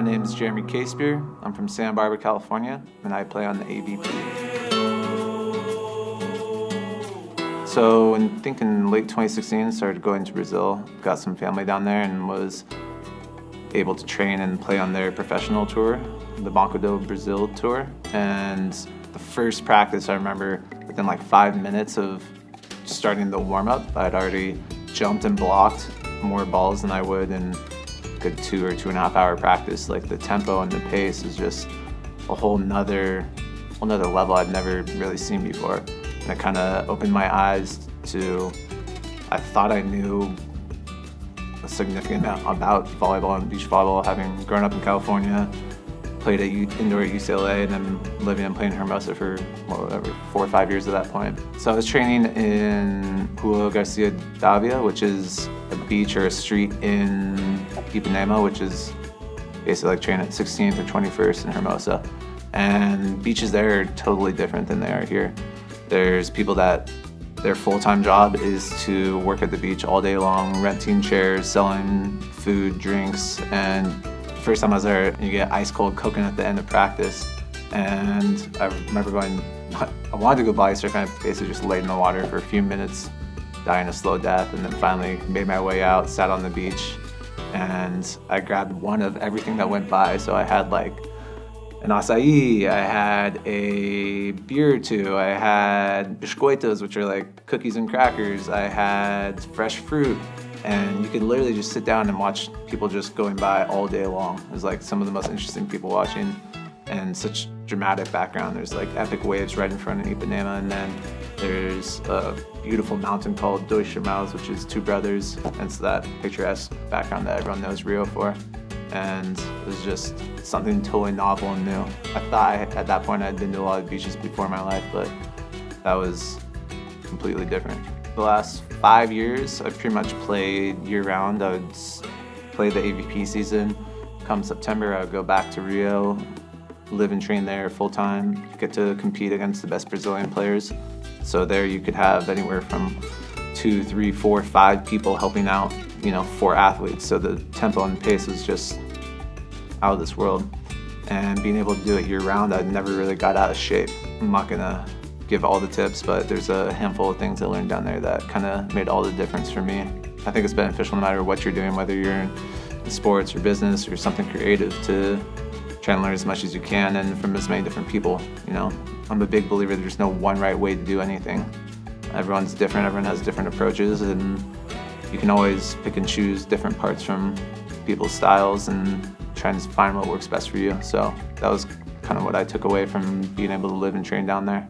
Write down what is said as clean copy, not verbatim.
My name is Jeremy Casebeer. I'm from Santa Barbara, California, and I play on the AVP. So I think in late 2016, started going to Brazil, got some family down there, and was able to train and play on their professional tour, the Banco do Brasil tour. And the first practice, I remember within like 5 minutes of starting the warm-up, I'd already jumped and blocked more balls than I would in a good 2 or 2.5 hour practice. Like the tempo and the pace is just a whole nother level I'd never really seen before. And it kind of opened my eyes to, I thought I knew a significant amount about volleyball and beach volleyball, having grown up in California, played at indoor at UCLA, and then living and playing in Hermosa for whatever, 4 or 5 years at that point. So I was training in Rua Garcia Davia, which is a beach or a street in Ipanema, which is basically like training at 16th or 21st in Hermosa. And beaches there are totally different than they are here. There's people that their full-time job is to work at the beach all day long, renting chairs, selling food, drinks, and the first time I was there, you get ice cold coconut at the end of practice. And I remember I wanted to go body surfing, I basically just laid in the water for a few minutes, dying a slow death, and then finally made my way out, sat on the beach, and I grabbed one of everything that went by. So I had like an acai, I had a beer or two, I had biscoitos, which are like cookies and crackers, I had fresh fruit, and you could literally just sit down and watch people just going by all day long. It was like some of the most interesting people watching, and such dramatic background. There's like epic waves right in front of Ipanema, and then there's a beautiful mountain called Dois Chamaus, which is two brothers, and it's that picturesque background that everyone knows Rio for. And it was just something totally novel and new. I thought at that point I'd been to a lot of beaches before in my life, but that was completely different. The last 5 years, I've pretty much played year-round. I would play the AVP season. Come September, I would go back to Rio, live and train there full-time, get to compete against the best Brazilian players. So there you could have anywhere from 2, 3, 4, 5 people helping out, 4 athletes. So the tempo and pace was just out of this world. And being able to do it year-round, I never really got out of shape. I'm not gonna give all the tips, but there's a handful of things I learned down there that kind of made all the difference for me. I think it's beneficial no matter what you're doing, whether you're in sports or business or something creative, to try and learn as much as you can and from as many different people. I'm a big believer there's no one right way to do anything. Everyone's different, everyone has different approaches, and you can always pick and choose different parts from people's styles and try and find what works best for you. So that was kind of what I took away from being able to live and train down there.